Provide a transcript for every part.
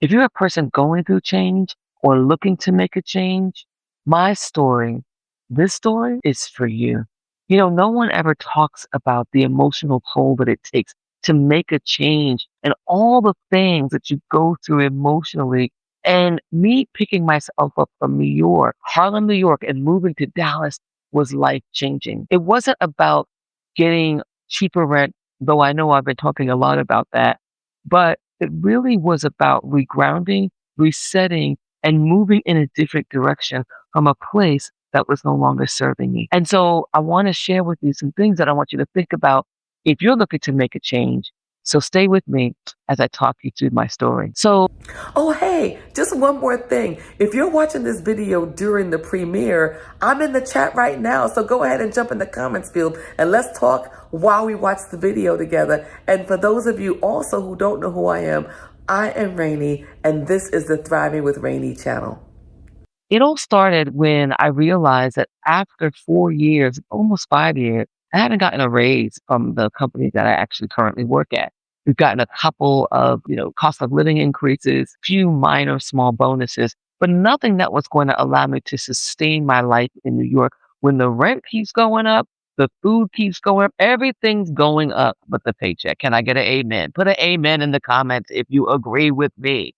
If you're a person going through change or looking to make a change, my story, this story is for you. No one ever talks about the emotional toll that it takes to make a change and all the things that you go through emotionally. And me picking myself up from New York, Harlem, New York, and moving to Dallas was life changing. It wasn't about getting cheaper rent, though I know I've been talking a lot about that, but it really was about regrounding, resetting, and moving in a different direction from a place that was no longer serving me. And so I want to share with you some things that I want you to think about if you're looking to make a change. So stay with me as I talk you through my story. So Oh, hey, just one more thing. If you're watching this video during the premiere, I'm in the chat right now. So go ahead and jump in the comments field and let's talk while we watch the video together. And for those of you also who don't know who I am Rainey, and this is the Thriving with Rainey channel. it all started when I realized that after 4 years, almost 5 years, I haven't gotten a raise from the company that I actually currently work at. We've gotten a couple of, cost of living increases, few minor small bonuses, but nothing that was going to allow me to sustain my life in New York when the rent keeps going up, the food keeps going up, everything's going up but the paycheck. Can I get an amen? Put an amen in the comments if you agree with me.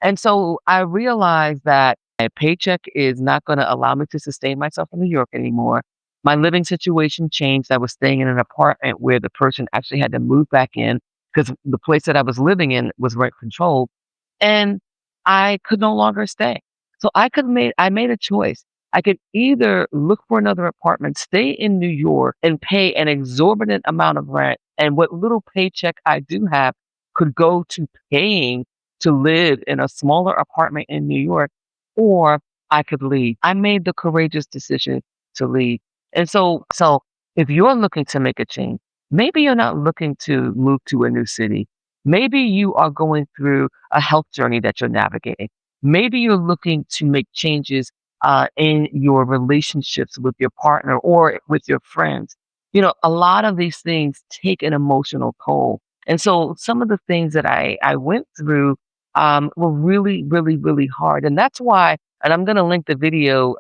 And so I realized that my paycheck is not going to allow me to sustain myself in New York anymore. My living situation changed. I was staying in an apartment where the person actually had to move back in because the place that I was living in was rent controlled, and I could no longer stay. So I made a choice. I could either look for another apartment, stay in New York and pay an exorbitant amount of rent, and what little paycheck I do have could go to paying to live in a smaller apartment in New York, or I could leave. I made the courageous decision to leave. And so if you're looking to make a change, maybe you're not looking to move to a new city. Maybe you are going through a health journey that you're navigating. Maybe you're looking to make changes in your relationships with your partner or with your friends. A lot of these things take an emotional toll. And so some of the things that I went through were really, really, really hard. And that's why, and I'm going to link the video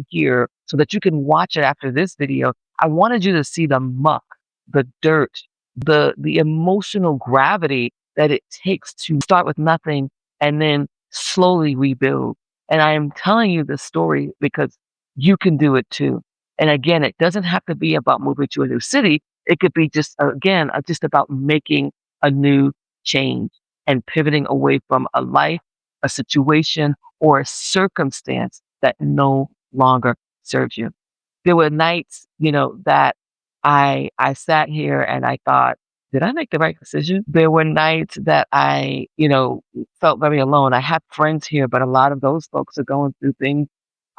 here so that you can watch it after this video. I wanted you to see the muck, the dirt, the emotional gravity that it takes to start with nothing and then slowly rebuild. And I am telling you this story because you can do it too. And again, it doesn't have to be about moving to a new city. It could be just, again, just about making a new change and pivoting away from a life, a situation, or a circumstance that no longer serves you. There were nights, that I sat here and I thought, did I make the right decision? There were nights that I, felt very alone. I have friends here, but a lot of those folks are going through things,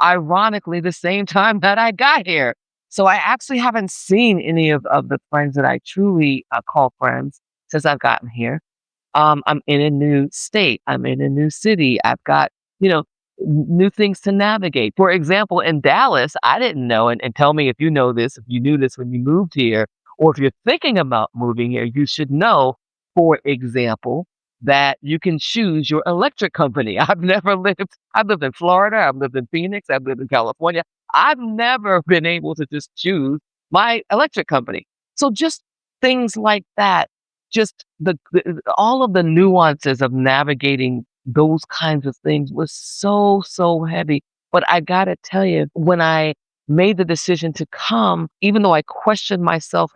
ironically, the same time that I got here. So I actually haven't seen any of the friends that I truly call friends since I've gotten here. I'm in a new state. I'm in a new city. I've got, new things to navigate. For example, in Dallas, I didn't know, and tell me if you know this, if you knew this when you moved here, or if you're thinking about moving here, you should know, for example, that you can choose your electric company. I've lived in Florida, I've lived in Phoenix, I've lived in California. I've never been able to just choose my electric company. So just things like that, just all of the nuances of navigating those kinds of things was so, so heavy. But I gotta tell you, when I made the decision to come, even though I questioned myself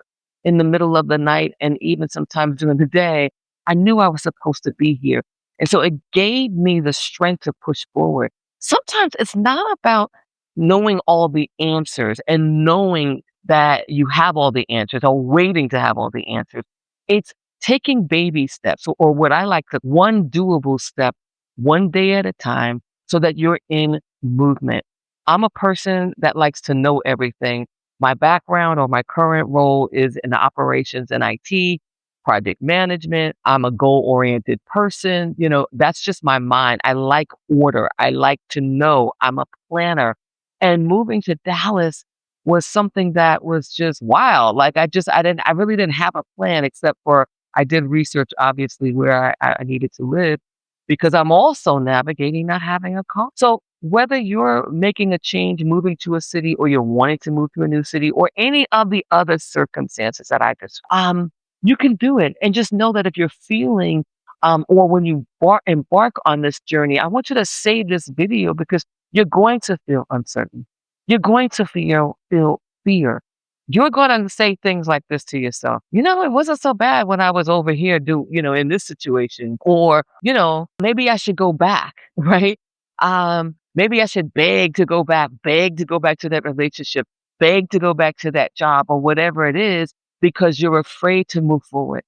in the middle of the night and even sometimes during the day, I knew I was supposed to be here. And so it gave me the strength to push forward. Sometimes it's not about knowing all the answers and knowing that you have all the answers or waiting to have all the answers. It's taking baby steps, or what I like to one doable step, one day at a time, so that you're in movement. I'm a person that likes to know everything. My background or my current role is in operations and IT, project management. I'm a goal oriented person. That's just my mind. I like order. I like to know. I'm a planner. And moving to Dallas was something that was just wild. Like I really didn't have a plan except for I did research, obviously, where I needed to live. because I'm also navigating not having a car. So whether you're making a change, moving to a city, or you're wanting to move to a new city, or any of the other circumstances that I just, you can do it. And just know that if you're feeling, or when you embark on this journey, I want you to save this video because you're going to feel uncertain. You're going to feel fear. You're going to say things like this to yourself. It wasn't so bad when I was over here, in this situation. Or, maybe I should go back, right? Maybe I should beg to go back to that relationship, beg to go back to that job or whatever it is, because you're afraid to move forward.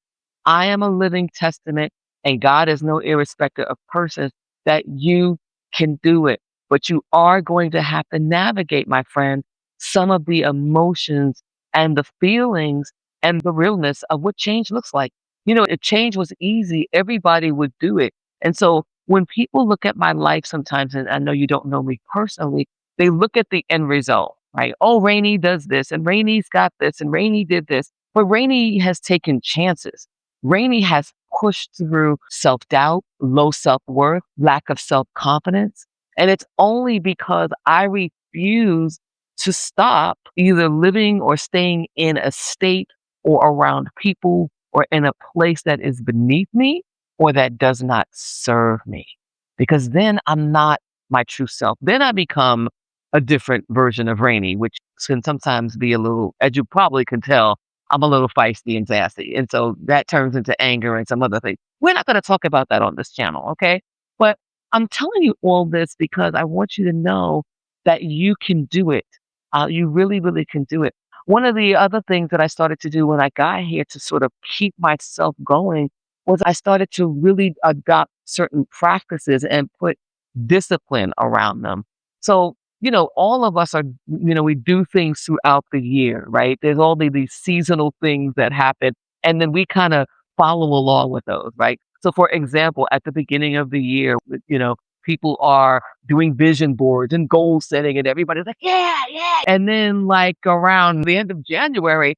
I am a living testament, and God is no irrespecter of persons, that you can do it. But you are going to have to navigate, my friend, some of the emotions and the feelings and the realness of what change looks like. If change was easy, everybody would do it. And so when people look at my life sometimes, and I know you don't know me personally, they look at the end result, right? Oh, Rainey does this, and Rainey's got this, and Rainey did this. But Rainey has taken chances. Rainey has pushed through self-doubt, low self-worth, lack of self-confidence. And it's only because I refuse to stop either living or staying in a state or around people or in a place that is beneath me or that does not serve me. Because then I'm not my true self. Then I become a different version of Rainey, which can sometimes be a little, as you probably can tell, I'm a little feisty and sassy. And so that turns into anger and some other things. We're not going to talk about that on this channel, okay? But I'm telling you all this because I want you to know that you can do it. You really, really can do it. One of the other things that I started to do when I got here to sort of keep myself going was I started to really adopt certain practices and put discipline around them. So, all of us are, we do things throughout the year, right? There's all these seasonal things that happen, and then we kind of follow along with those, right? So, for example, at the beginning of the year, people are doing vision boards and goal setting, and everybody's like, yeah, yeah. And then, like, around the end of January,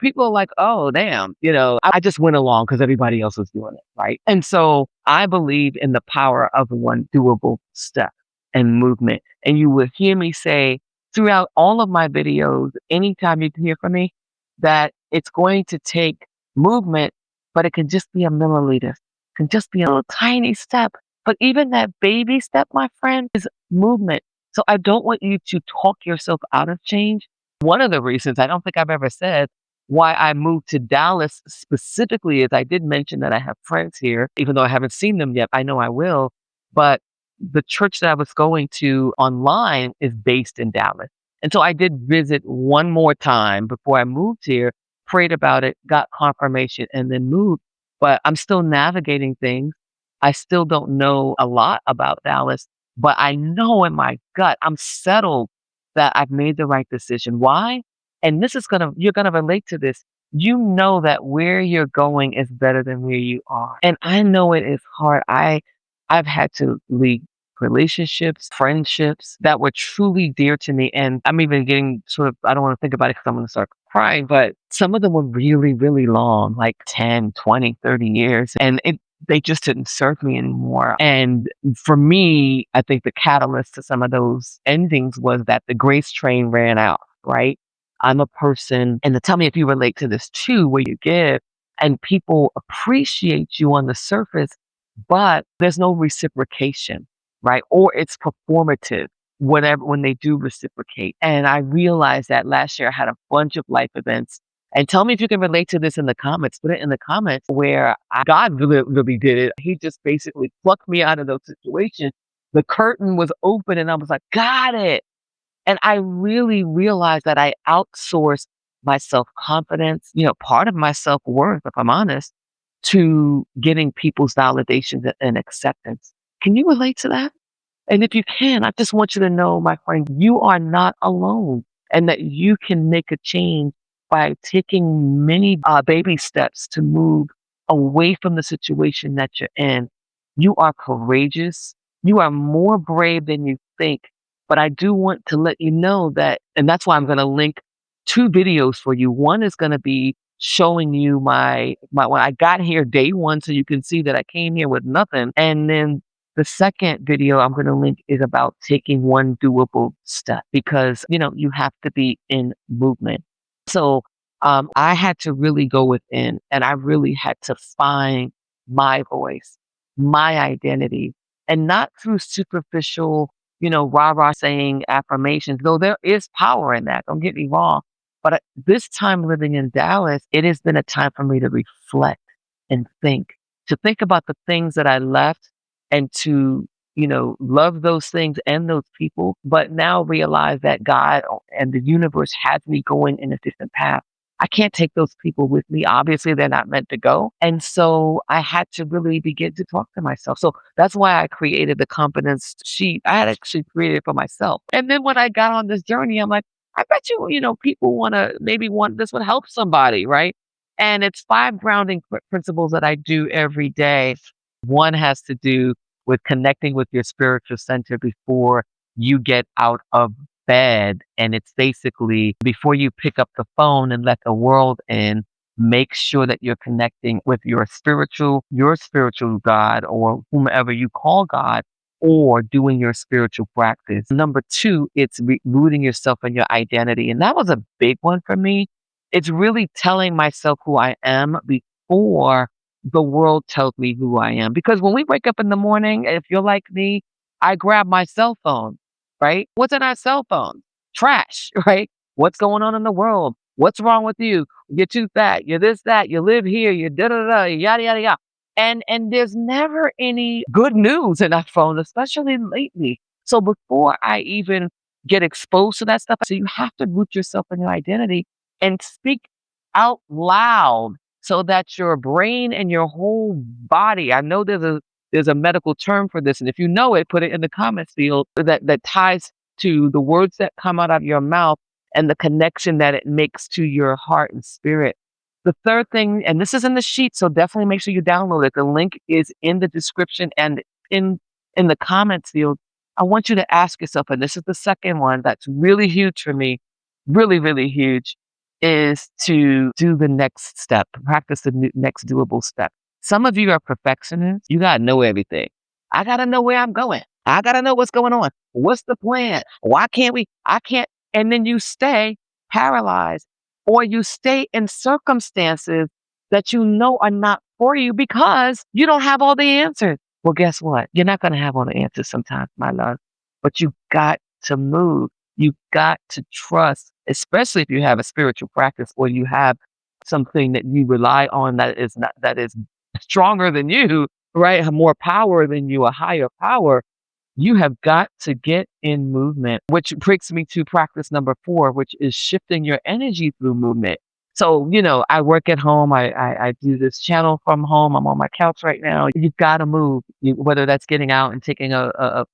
people are like, oh, damn, I just went along because everybody else was doing it, right? And so I believe in the power of one doable step and movement. And you will hear me say throughout all of my videos, anytime you hear from me, that it's going to take movement, but it can just be a milliliter. It can just be a little tiny step. But even that baby step, my friend, is movement. So I don't want you to talk yourself out of change. One of the reasons, I don't think I've ever said, why I moved to Dallas specifically is I did mention that I have friends here, even though I haven't seen them yet. I know I will. But the church that I was going to online is based in Dallas. And so I did visit one more time before I moved here, prayed about it, got confirmation, and then moved. But I'm still navigating things. I still don't know a lot about Dallas, but I know in my gut, I'm settled that I've made the right decision. Why? And you're gonna relate to this. You know that where you're going is better than where you are. And I know it is hard. I've had to leave relationships, friendships that were truly dear to me. And I'm even getting I don't want to think about it because I'm going to start crying, but some of them were really, really long, like 10, 20, 30 years. And they just didn't serve me anymore. And for me, I think the catalyst to some of those endings was that the grace train ran out, right? I'm a person, and tell me if you relate to this too, where you give and people appreciate you on the surface, but there's no reciprocation, right? Or it's performative, whatever, when they do reciprocate. And I realized that last year I had a bunch of life events. And tell me if you can relate to this in the comments. Put it in the comments where God really, really did it. He just basically plucked me out of those situations. The curtain was open and I was like, got it. And I really realized that I outsourced my self-confidence, part of my self-worth, if I'm honest, to getting people's validation and acceptance. Can you relate to that? And if you can, I just want you to know, my friend, you are not alone and that you can make a change by taking many baby steps to move away from the situation that you're in. You are courageous. You are more brave than you think. But I do want to let you know that, and that's why I'm going to link 2 videos for you. One is going to be showing you my when I got here day one, so you can see that I came here with nothing. And then The second video I'm going to link is about taking one doable step because, you have to be in movement. So I had to really go within and I really had to find my voice, my identity, and not through superficial, rah rah saying affirmations, though there is power in that. Don't get me wrong. But this time living in Dallas, it has been a time for me to reflect and to think about the things that I left and to, love those things and those people, but now realize that God and the universe has me going in a different path. I can't take those people with me. Obviously, they're not meant to go. And so I had to really begin to talk to myself. So that's why I created the confidence sheet. I had actually created it for myself. And then when I got on this journey, I'm like, I bet you, people want this would help somebody, right? And it's 5 grounding principles that I do every day. One has to do with connecting with your spiritual center before you get out of bed. And it's basically before you pick up the phone and let the world in, make sure that you're connecting with your spiritual God or whomever you call God, or doing your spiritual practice. Number 2, it's rooting yourself in your identity. And that was a big one for me. It's really telling myself who I am before the world tells me who I am. Because when we wake up in the morning, if you're like me, I grab my cell phone, right? What's in our cell phone? Trash, right? What's going on in the world? What's wrong with you? You're too fat. You're this, that. You live here. You're da da da. Yada yada yada. And there's never any good news in our phone, especially lately. So before I even get exposed to that stuff, so you have to root yourself in your identity and speak out loud so that your brain and your whole body, I know there's a medical term for this, and if you know it, put it in the comments field that ties to the words that come out of your mouth and the connection that it makes to your heart and spirit. The third thing, and this is in the sheet, so definitely make sure you download it. The link is in the description and in the comments field. I want you to ask yourself, and this is the second one that's really huge for me, really, really huge, is to do the next step, practice the next doable step. Some of you are perfectionists. You got to know everything. I got to know where I'm going. I got to know what's going on. What's the plan? Why can't we? I can't. And then you stay paralyzed, or you stay in circumstances that you know are not for you because you don't have all the answers. Well, guess what? You're not going to have all the answers sometimes, my love, but you got to move. You got to trust, especially if you have a spiritual practice or you have something that you rely on that is stronger than you, right? Have more power than you, a higher power. You have got to get in movement, which brings me to practice number 4, which is shifting your energy through movement. So, I work at home. I do this channel from home. I'm on my couch right now. You've got to move, whether that's getting out and taking a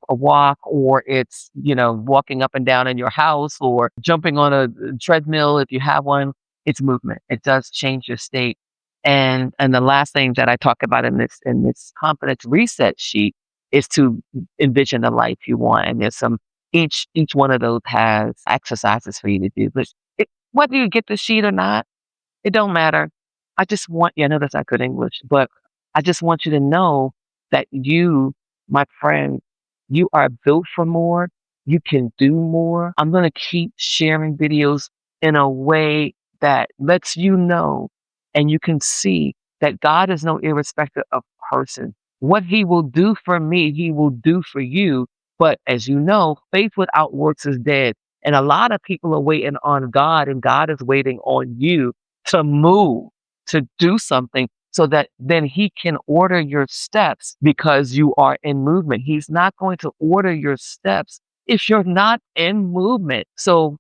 walk, or it's, walking up and down in your house, or jumping on a treadmill if you have one. It's movement. It does change your state. And the last thing that I talk about in this confidence reset sheet is to envision the life you want. And there's each one of those has exercises for you to do. But whether you get the sheet or not, it don't matter. I just want you, I know that's not good English, but I just want you to know that you, my friend, you are built for more. You can do more. I'm going to keep sharing videos in a way that lets you know and you can see that God is no irrespective of person. What he will do for me, he will do for you. But as you know, faith without works is dead. And a lot of people are waiting on God, and God is waiting on you to move, to do something so that then he can order your steps because you are in movement. He's not going to order your steps if you're not in movement. So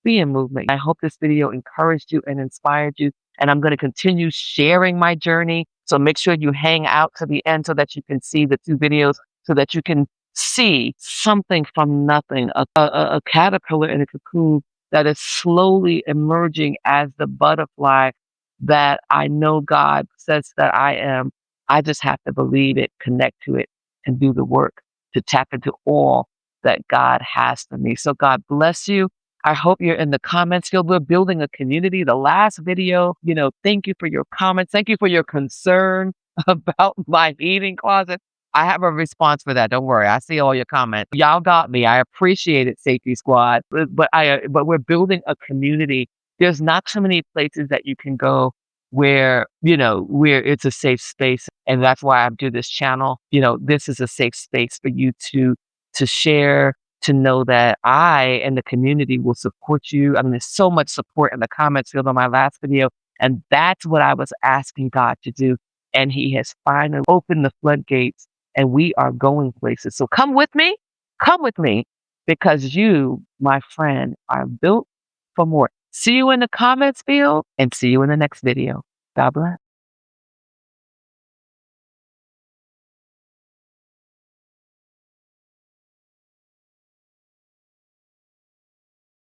be in movement. I hope this video encouraged you and inspired you. And I'm going to continue sharing my journey. So make sure you hang out to the end so that you can see the 2 videos, so that you can see something from nothing, a caterpillar in a cocoon that is slowly emerging as the butterfly that I know God says that I am. I just have to believe it, connect to it, and do the work to tap into all that God has for me. So God bless you. I hope you're in the comments field. We're building a community. The last video, thank you for your comments. Thank you for your concern about my eating closet. I have a response for that. Don't worry. I see all your comments. Y'all got me. I appreciate it, Safety Squad. But we're building a community. There's not too many places that you can go where, where it's a safe space. And that's why I do this channel. This is a safe space for you to share, to know that I and the community will support you. I mean, there's so much support in the comments field on my last video. And that's what I was asking God to do. And He has finally opened the floodgates, and we are going places. So come with me, because you, my friend, are built for more. See you in the comments field, and see you in the next video. God bless.